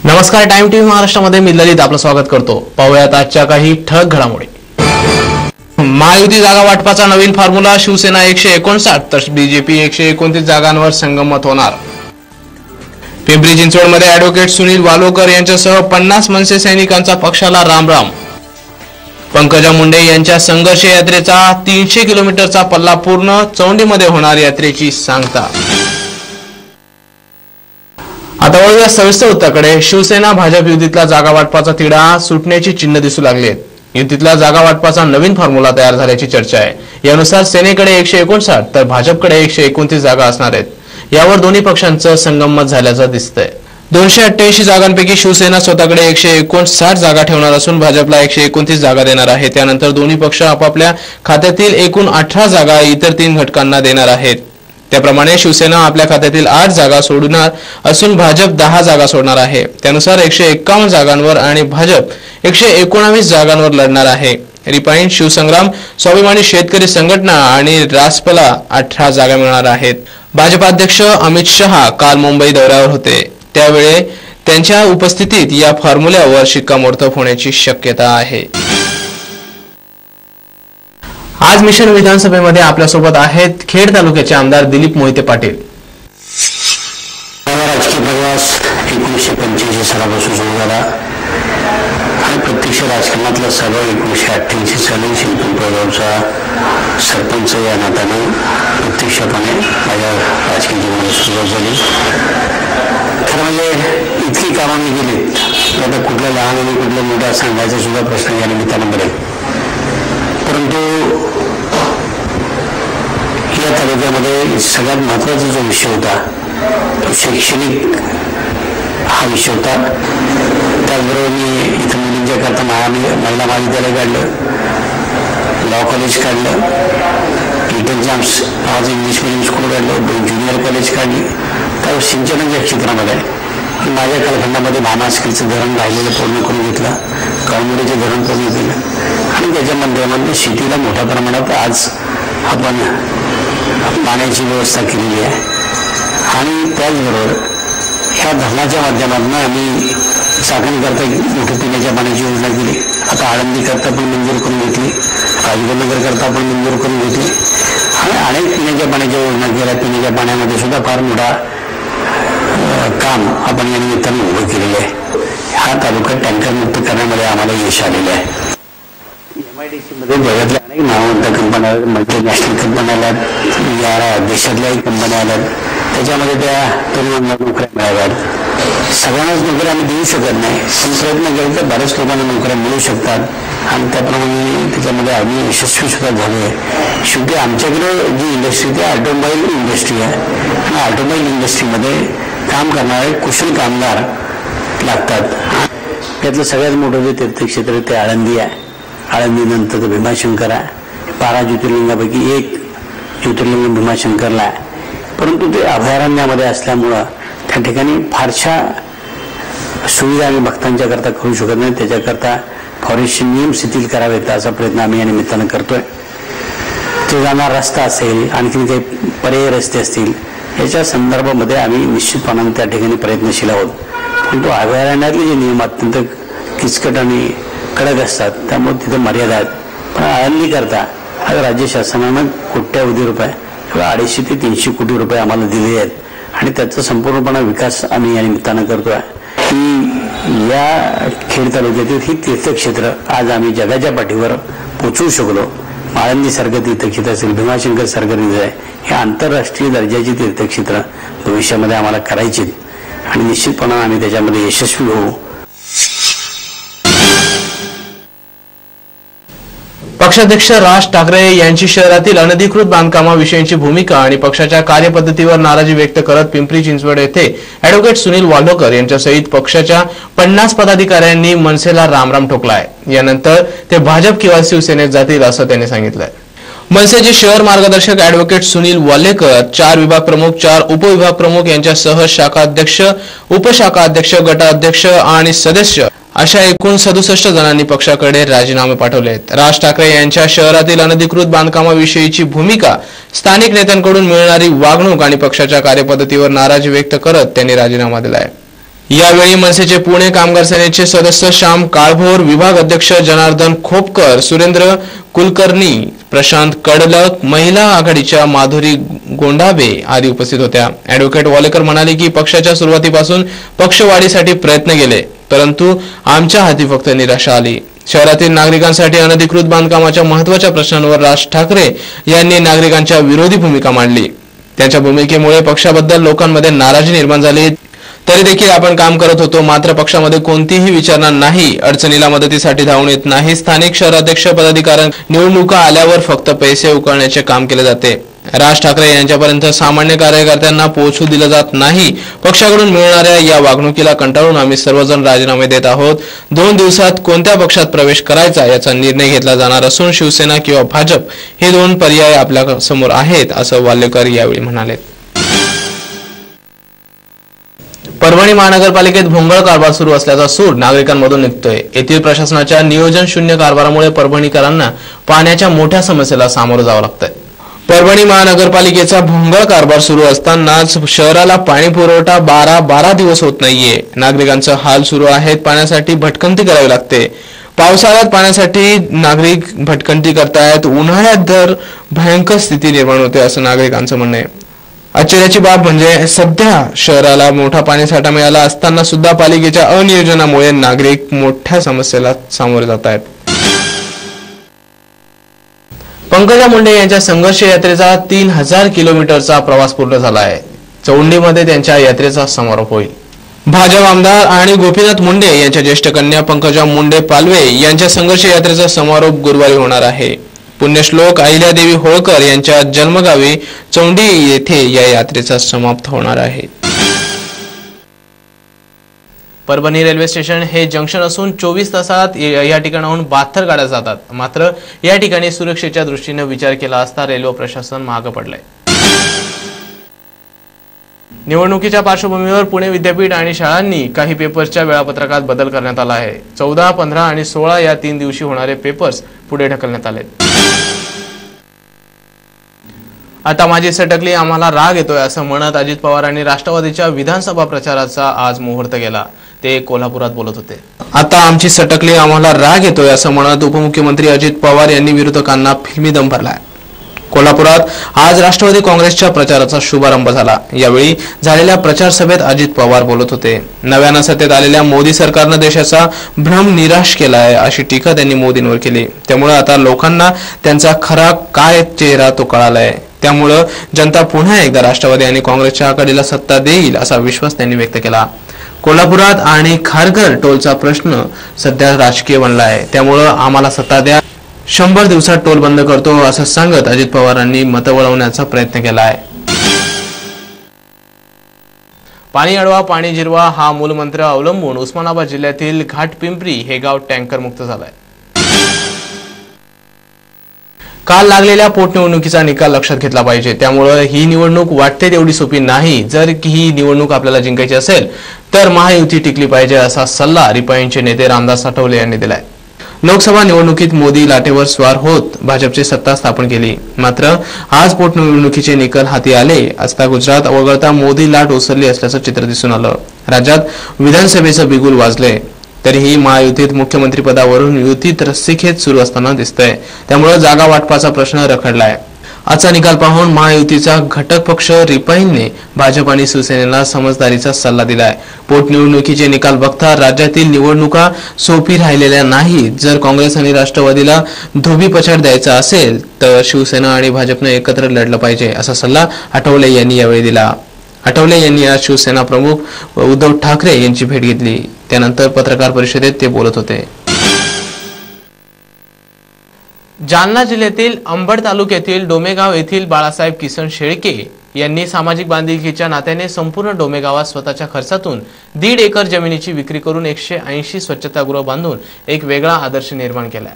नमस्कार, time TV महाराष्ट्रामध्ये मी ललित आपलं स्वागत करतो. पाहूयात आजच्या काही ठळक घडामोडी. महायुती जागा वाटपाचा नवीन फॉर्म्युला. शिवसेना 159 तर बीजेपी 129 जागांवर संगमत होणार. पिंपरी चिंचवडमध्ये ॲडव्होकेट सुनील वालोकर यांच्यासह 50 मनसे सैनिकांचा पक्षाला रामराम. पंकजा मुंडे यांच्या संघर्ष यात्रेचा 300 किलोमीटरचा पल्ला पूर्ण. चौंडीमध्ये होणार यात्रेची सांगता. आता वळूया सविस्तर वृत्ताकडे. शिवसेना भाजप युतीतला जागा वाटपाचा तिढा सुटण्याची चिन्ह दिसू लागलेत. युतीतला जागा वाटपाचा नवीन फॉर्म्युला तयार झाल्याची चर्चा आहे. यानुसार सेनेकडे 159 तर भाजपकडे 129 जागा असणार आहेत. यावर दोन्ही पक्षांचं संगमत झाल्याचं दिसतंय. 288 जागांपैकी शिवसेना स्वतःकडे 159 जागा ठेवणार असून भाजपला 129 जागा देणार आहे. त्यानंतर दोन्ही पक्ष आपापल्या खात्यातील एकूण 18 जागा इतर 3 घटकांना देणार आहेत. त्याप्रमाणे शिवसेना आपल्या खात्यातील 8 जागा सोडणार असून भाजप 10 जागा सोडणार आहे. त्यानुसार 151 जागांवर आणि भाजप 119 जागांवर लढणार आहे. रिपाईन, शिवसंग्राम, स्वाभिमानी शेतकरी संघटना आणि रासपला 18 जागा मिळणार आहेत. भाजपाध्यक्ष अमित शहा काल मुंबई दौऱ्यावर होते. त्यावेळी त्यांच्या उपस्थितीत या फॉर्म्युल्यावर शिक्कामोर्तब होण्याची शक्यता आहे. आज मिशन विधानसभेमध्ये आपल्यासोबत आहेत खेड तालुक्याचे आमदार दिलीप मोहिते पाटील. राजकीय प्रवास 1985 सालापासून सुरू झाला आणि प्रत्यक्ष राजकारणातला सहभाग 1988 साली शिंपीपळगावचा सरपंच या नात्यानं प्रत्यक्षपणे माझ्या राजकीय जीवनाला सुरुवात झाली. खरं म्हणजे इतकी कामं मी केलीत, आता कुठल्या लहान आणि कुठल्या मोठ्या सांगायचा सुद्धा प्रश्न या निमित्तानं पडेल. परंतु या तालुक्यामध्ये सगळ्यात महत्त्वाचा जो विषय होता तो शैक्षणिक हा विषय होता. त्याचबरोबर मी इथं मुलींच्या करता महिला महाविद्यालय काढलं, लॉ कॉलेज काढलं, लिटल जॅम्स आज इंग्लिश मिडियम स्कूल काढलं, 2 ज्युनियर कॉलेज काढली. त्या सिंचनाच्या क्षेत्रामध्ये माझ्या कालखंडामध्ये भानास्करचं धरण राहिलेलं पूर्ण करून घेतलं, कळमुडीचं धरण पूर्ण केलं आणि त्याच्या माध्यमातून शेतीला मोठ्या प्रमाणात आज आपण पाण्याची व्यवस्था केलेली आहे. आणि त्याचबरोबर ह्या धरणाच्या माध्यमातून आम्ही चाकणकरता मोठी पिण्याच्या पाण्याची योजना केली. आता आळंदीकरता पण मंजूर करून घेतली, राजगुरुनगरकरता पण मंजूर करून घेतली आणि अनेक पिण्याच्या पाण्याच्या योजना केल्या. पिण्याच्या पाण्यामध्ये सुद्धा फार मोठा काम आपण या निमित्तानं उभं केलेलं आहे. हा तालुका टँकर मुक्त करण्यामध्ये आम्हाला यश आलेलं आहे. MIDC मध्ये जगातल्या अनेक नामवंत कंपन्या, मल्टीनॅशनल कंपन्या आल्यात, या देशातल्याही कंपन्या आल्यात. त्याच्यामध्ये त्या तरुणांना नोकऱ्या मिळाव्यात. सगळ्यांनाच नोकऱ्या आम्ही देऊ शकत नाही, पण प्रयत्न केले तर बऱ्याच लोकांना नोकऱ्या मिळू शकतात आणि त्याप्रमाणे त्याच्यामध्ये आम्ही यशस्वी सुद्धा झालो आहे. शेवटी आमच्याकडे जी इंडस्ट्री ती ऑटोमोबाईल इंडस्ट्री आहे आणि ऑटोमोबाईल इंडस्ट्रीमध्ये काम करणारे कुशल कामगार लागतात. त्यातलं सगळ्यात मोठं जे तीर्थक्षेत्र ते आळंदी आहे. आळंदीनंतर तर भीमाशंकर आहे. 12 ज्योतिर्लिंगापैकी एक ज्योतिर्लिंग भीमाशंकरला आहे. परंतु ते अभयारण्यामध्ये असल्यामुळं त्या ठिकाणी फारशा सुविधा आम्ही भक्तांच्या करता करू शकत नाही. त्याच्याकरता फॉरेस्टचे नियम शिथिल करावेत असा प्रयत्न आम्ही या निमित्तानं करतोय. तो जाणारा रस्ता असेल, आणखी काही पर्यायी रस्ते असतील, याच्या संदर्भामध्ये आम्ही निश्चितपणाने त्या ठिकाणी प्रयत्नशील आहोत. परंतु अभयारण्यातले जे नियम अत्यंत किचकट आणि कडक असतात, त्यामुळे तिथे मर्यादा आहेत. पण आळंदीकरता आज राज्य शासनानं कोट्यावधी रुपये, 250 ते 300 कोटी रुपये आम्हाला दिले आहेत आणि त्याचा संपूर्णपणे विकास आम्ही या निमित्तानं करतोय. की या खेड तालुक्यातील ही तीर्थक्षेत्र आज आम्ही जगाच्या पाठीवर पोचवू शकलो. आळंदीसारखं तीर्थक्षेत्र असेल, भीमाशंकर सारखं रिझ आहे, हे आंतरराष्ट्रीय दर्जाची तीर्थक्षेत्र भविष्यामध्ये आम्हाला करायची आणि निश्चितपणे आम्ही त्याच्यामध्ये यशस्वी होऊ. पक्षाध्यक्ष राज ठाकरे यांची शहरातील अनधिकृत बांधकामाविषयीची भूमिका आणि पक्षाच्या कार्यपद्धतीवर नाराजी व्यक्त करत पिंपरी चिंचवड येथे ॲडव्होकेट सुनील वालोकर यांच्यासहित पक्षाच्या 50 पदाधिकाऱ्यांनी मनसेला रामराम ठोकलाय. यानंतर ते भाजप किंवा शिवसेनेत जातील असं त्यांनी सांगितलंय. मनसेचे शहर मार्गदर्शक ॲडव्होकेट सुनील वालेकर, 4 विभाग प्रमुख, 4 उपविभाग प्रमुख यांच्यासह शाखा अध्यक्ष, उपशाखा अध्यक्ष, गटाध्यक्ष आणि सदस्य अशा एकूण 67 जणांनी पक्षाकडे राजीनामे पाठवलेत. राज ठाकरे यांच्या शहरातील अनधिकृत बांधकामाविषयीची भूमिका, स्थानिक नेत्यांकडून मिळणारी वागणूक आणि पक्षाच्या कार्यपद्धतीवर नाराजी व्यक्त करत त्यांनी राजीनामा दिलाय. यावेळी मनसेचे पुणे कामगार सेनेचे सदस्य श्याम काळभोर, विभाग अध्यक्ष जनार्दन खोपकर, सुरेंद्र कुलकर्णी, प्रशांत कडलक, महिला आघाडीच्या माधुरी गोंडाबे आदी उपस्थित होत्या. ॲडव्होकेट वालेकर म्हणाले की पक्षाच्या सुरुवातीपासून पक्षवाढीसाठी प्रयत्न केले, परंतु आमच्या हाती फक्त निराशा आली. शहरातील नागरिकांसाठी अनधिकृत बांधकामाच्या महत्त्वाच्या प्रश्नांवर राज ठाकरे यांनी नागरिकांच्या विरोधी भूमिका मांडली. त्यांच्या भूमिकेमुळे पक्षाबद्दल लोकांमध्ये नाराजी निर्माण झाली. तरी देखील आपण काम करत होतो, मात्र पक्षामध्ये कोणतीही विचारणा नाही, अडचणीला मदतीसाठी धावून येत नाही. स्थानिक शहराध्यक्ष पदाधिकारी निवडणुका आल्यावर फक्त पैसे उकळण्याचे काम केले जाते. राज ठाकरे यांच्यापर्यंत सामान्य कार्यकर्त्यांना पोहोचू दिलं जात नाही. पक्षाकडून मिळणाऱ्या या वागणुकीला कंटाळून आम्ही सर्वजण राजीनामे देत आहोत. 2 दिवसात कोणत्या पक्षात प्रवेश करायचा याचा निर्णय घेतला जाणार असून शिवसेना किंवा भाजप हे 2 पर्याय आपल्या समोर आहेत, असं वालेकर यावेळी म्हणाले. परभणी महानगरपालिकेत भोंगळ कारभार सुरू असल्याचा सूर नागरिकांमधून निघतोय. येथील प्रशासनाच्या नियोजन शून्य कारभारामुळे परभणीकरांना पाण्याच्या मोठ्या समस्येला सामोरं जावं लागतंय. परभणी महानगरपालिकेचा भोंगळ कारभार सुरू असतानाच शहराला पाणी पुरवठा 12 दिवस होत नाहीये. नागरिकांचा हाल सुरू आहेत. पाण्यासाठी भटकंती करावी लागते. पावसाळ्यात पाण्यासाठी नागरिक भटकंती करतायत. उन्हाळ्यात तर भयंकर स्थिती निर्माण होते असं नागरिकांचं म्हणणं आहे. आश्चर्याची बाब म्हणजे सध्या शहराला मोठा पाणीसाठा मिळाला असताना सुद्धा पालिकेच्या अनियोजनामुळे नागरिक मोठ्या समस्येला सामोरे जात आहेत. पंकजा मुंडे यांच्या संघर्ष यात्रेचा 3000 किलोमीटरचा प्रवास पूर्ण झाला आहे. चौंडीमध्ये त्यांच्या यात्रेचा समारोप होईल. भाजप आमदार आणि गोपीनाथ मुंडे यांच्या ज्येष्ठ कन्या पंकजा मुंडे पालवे यांच्या संघर्ष यात्रेचा समारोप गुरुवारी होणार आहे. पुण्यश्लोक अहिल्यादेवी होळकर यांच्या जन्मगावी चौंडी येथे या यात्रेचा समाप्त होणार आहे. परभणी रेल्वे स्टेशन हे जंक्शन असून 24 तासात या ठिकाणाहून 72 गाड्या जातात. मात्र या ठिकाणी सुरक्षेच्या दृष्टीने विचार केला असता रेल्वे प्रशासन मागे पडलंय. निवडणुकीच्या पार्श्वभूमीवर पुणे विद्यापीठ आणि शाळांनी काही पेपर्सच्या वेळापत्रकात बदल करण्यात आला आहे. 14, 15 आणि 16 या 3 दिवशी होणारे पेपर्स पुढे ढकलण्यात आले. आता माझी सटकली, आम्हाला राग येतोय असं म्हणत अजित पवार आणि राष्ट्रवादीच्या विधानसभा प्रचाराचा आज मुहूर्त गेला. ते कोल्हापुरात बोलत होते. आता आमची सटकली, आम्हाला राग येतोय असं म्हणत उपमुख्यमंत्री अजित पवार यांनी विरोधकांना फिल्मी दम भरलाय. कोल्हापुरात आज राष्ट्रवादी काँग्रेसच्या प्रचाराचा शुभारंभ झाला. यावेळी झालेल्या प्रचार सभेत अजित पवार बोलत होते. नव्यानं सत्तेत आलेल्या मोदी सरकारनं देशाचा भ्रम निराश केलाय अशी टीका त्यांनी मोदींवर केली. त्यामुळे आता लोकांना त्यांचा खरा काय चेहरा तो कळालाय. त्यामुळे जनता पुन्हा एकदा राष्ट्रवादी आणि काँग्रेसच्या आघाडीला सत्ता देईल असा विश्वास त्यांनी व्यक्त केला. कोल्हापुरात आणि खारघर टोलचा प्रश्न सध्या राजकीय बनला आहे. त्यामुळे आम्हाला सत्ता द्या, 100 दिवसात टोल बंद करतो असं सांगत अजित पवारांनी मतं वळवण्याचा प्रयत्न केला आहे. पाणी अडवा पाणी जिरवा हा मूलमंत्र अवलंबून उस्मानाबाद जिल्ह्यातील घाटपिंपरी हे गाव टँकर मुक्त झालंय. काल लागलेल्या पोटनिवडणुकीचा निकाल लक्षात घेतला पाहिजे. त्यामुळे ही निवडणूक वाटते तेवढी सोपी नाही. जर ही निवडणूक आपल्याला जिंकायची असेल तर महायुती टिकली पाहिजे असा सल्ला रिपाईंचे नेते रामदास आठवले यांनी दिलाय. लोकसभा निवडणुकीत मोदी लाटेवर स्वार होत भाजपची सत्ता स्थापन केली. मात्र आज पोटनिवडणुकीचे निकाल हाती आले असता गुजरात वगळता मोदी लाट ओसरली असल्याचं चित्र दिसून आलं. राज्यात विधानसभेचं बिगुल वाजले. तरीही महायुतीत मुख्यमंत्री पदावरून युतीत रस्सीखेच सुरू असताना दिसतंय. त्यामुळे जागा वाटपाचा प्रश्न रखडलाय. आजचा निकाल पाहून महायुतीचा घटक पक्ष रिपाईंनी भाजप आणि शिवसेनेला समजदारीचा सल्ला दिलाय. पोटनिवडणुकीचे निकाल बघता राज्यातील निवडणुका सोपी राहिलेल्या नाहीत. जर काँग्रेस आणि राष्ट्रवादीला धोबीपछाड द्यायचा असेल तर शिवसेना आणि भाजपने एकत्र लढलं पाहिजे असा सल्ला आठवले यांनी यावेळी दिला. आठवले यांनी आज शिवसेना प्रमुख उद्धव ठाकरे यांची भेट घेतली. त्यानंतर पत्रकार परिषदेत ते बोलत होते. जालना जिल्ह्यातील अंबड तालुक्यातील डोमेगाव येथील बाळासाहेब किसन शेळके यांनी सामाजिक बांधिलकीच्या नात्याने संपूर्ण डोमेगावात स्वतःच्या खर्चातून 1.5 एकर जमिनीची विक्री करून 180 स्वच्छतागृह बांधून एक वेगळा आदर्श निर्माण केलाय.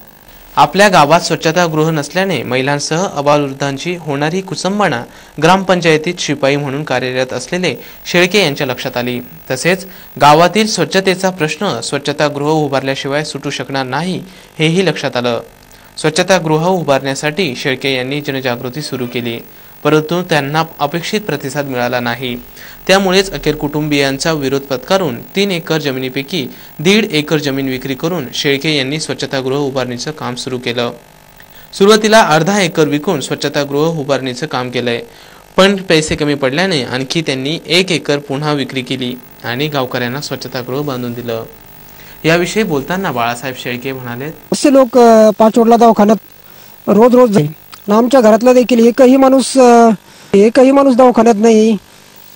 आपल्या गावात स्वच्छतागृह नसल्याने महिलांसह अबालवृद्धांची होणारी कुचंबणा ग्रामपंचायतीत शिपाई म्हणून कार्यरत असलेले शेळके यांच्या लक्षात आली। तसेच गावातील स्वच्छतेचा प्रश्न स्वच्छतागृह उभारल्याशिवाय सुटू शकणार नाही हेही लक्षात आलं। स्वच्छतागृह उभारण्यासाठी शेळके यांनी जनजागृती सुरू केली, परंतु त्यांना अपेक्षित प्रतिसाद मिळाला नाही। त्यामुळेच अखेर कुटुंबियांचा विरोध पत्करून 3 एकर जमिनीपैकी 1.5 एकर जमीन विक्री करून शेळके यांनी स्वच्छतागृह उभारणीचं काम सुरू केलं। सुरुवातीला अर्धा एकर विकून स्वच्छतागृह उभारणीचं काम केलंय, पण पैसे कमी पडल्याने आणखी त्यांनी 1 एकर पुन्हा विक्री केली आणि गावकऱ्यांना स्वच्छतागृह बांधून दिलं। याविषयी बोलताना बाळासाहेब शेळके म्हणाले, असे लोक पाचोडला दवाखान्यात रोज जाईल। आमच्या घरातला देखील एकही माणूस दवाखान्यात नाही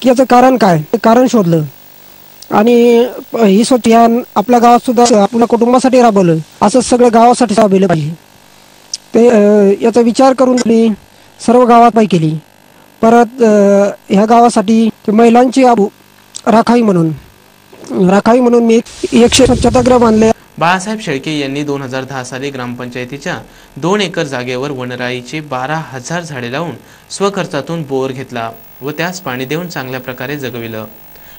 की याचं कारण काय, कारण शोधलं आणि ही स्वच्छ आपल्या गावात सुद्धा आपल्या कुटुंबासाठी राबवलं, असं सगळं गावासाठी राबवलं पाहिजे। ते याचा विचार करून सर्व गावात पाय केली। परत ह्या गावासाठी महिलांची राखावी म्हणून मी 100 स्वच्छतागृह बांधले। बाळासाहेब शेळके यांनी 2010 साली ग्रामपंचायतीच्या 2 एकर जागेवर वनराईची 12,000 झाडे लावून स्वखर्चातून बोर घेतला व त्यास पाणी देऊन चांगल्या प्रकारे जगविलं।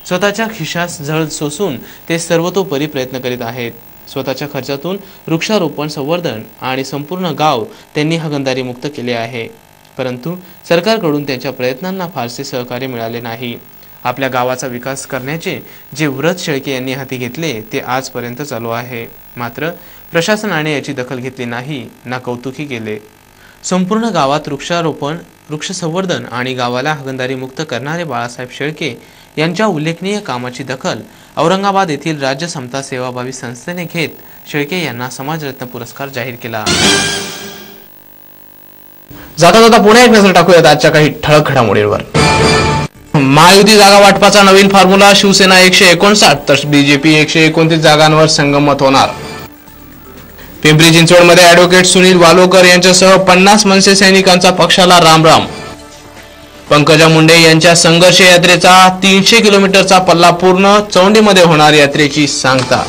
स्वतःच्या खिशास झळ सोसून ते सर्वतोपरी प्रयत्न करीत आहेत। स्वतःच्या खर्चातून वृक्षारोपण, संवर्धन आणि संपूर्ण गाव त्यांनी हागणदारी मुक्त केले आहे, परंतु सरकारकडून त्यांच्या प्रयत्नांना फारसे सहकार्य मिळाले नाही। आपल्या गावाचा विकास करण्याचे जे व्रत शेळके यांनी हाती घेतले ते आजपर्यंत चालू आहे, मात्र प्रशासनाने याची दखल घेतली नाही ना कौतुकी केले। संपूर्ण गावात वृक्षारोपण, वृक्ष संवर्धन आणि गावाला हागणदारी मुक्त करणारे बाळासाहेब शेळके यांच्या उल्लेखनीय कामाची दखल औरंगाबाद येथील राज्य समता सेवाभावी संस्थेने घेत शेळके यांना समाजरत्न पुरस्कार जाहीर केला। जाता जाता पुन्हा एक नजर टाकूयात आजच्या काही ठळक घडामोडींवर। महायुती जागा वाटपाचा नवीन फॉर्म्युला, शिवसेना 159 तर बीजेपी 129 जागांवर संगमत होणार। पिंपरी चिंचवडमध्ये ॲडव्होकेट सुनील वालोकर यांच्यासह 50 मनसे सैनिकांचा पक्षाला रामराम। पंकजा मुंडे यांच्या संघर्ष यात्रेचा 300 किलोमीटरचा पल्ला पूर्ण, चौंडीमध्ये होणार यात्रेची सांगता।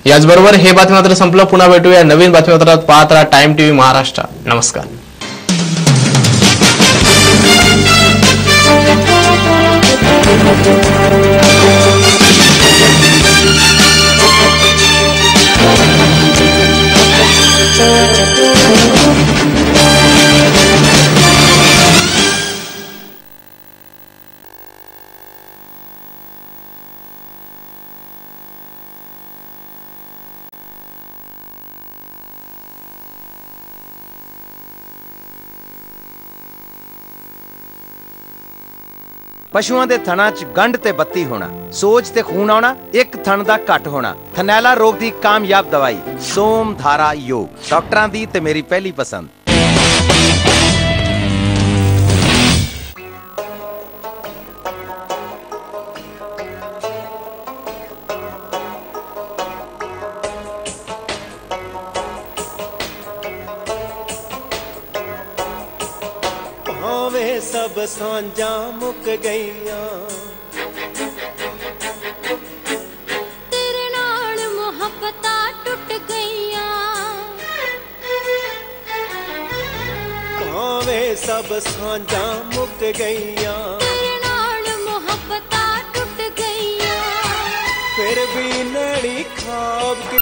याचबरोबर हे बातमीपत्र संपलं। पुन्हा भेटूया नवीन बातमीपत्रात। पाहत राहा टाइम टीव्ही महाराष्ट्र। नमस्कार। ਪਸ਼ੂਆਂ ਦੇ ਥਣਾਂ 'ਚ ਗੰਢ ਤੇ ਬੱਤੀ ਹੋਣਾ, ਸੋਜ ਤੇ ਖੂਨ ਆਉਣਾ, ਇੱਕ ਥਣ ਦਾ ਘੱਟ ਹੋਣਾ। ਥਨੈਲਾ ਰੋਗ ਦੀ ਕਾਮਯਾਬ ਦਵਾਈ ਸੋਮ ਧਾਰਾ ਯੋਗ, ਡਾਕਟਰਾਂ ਦੀ ਤੇ ਮੇਰੀ ਪਹਿਲੀ ਪਸੰਦ। सब सांझा मुक गईया, तेरे नाल मुहब्बतां टुट गईया। भावें सब सांझा मुक गईया, तेरे नाल मुहब्बतां टुट गईया। फिर भी नड़ी ख्वाब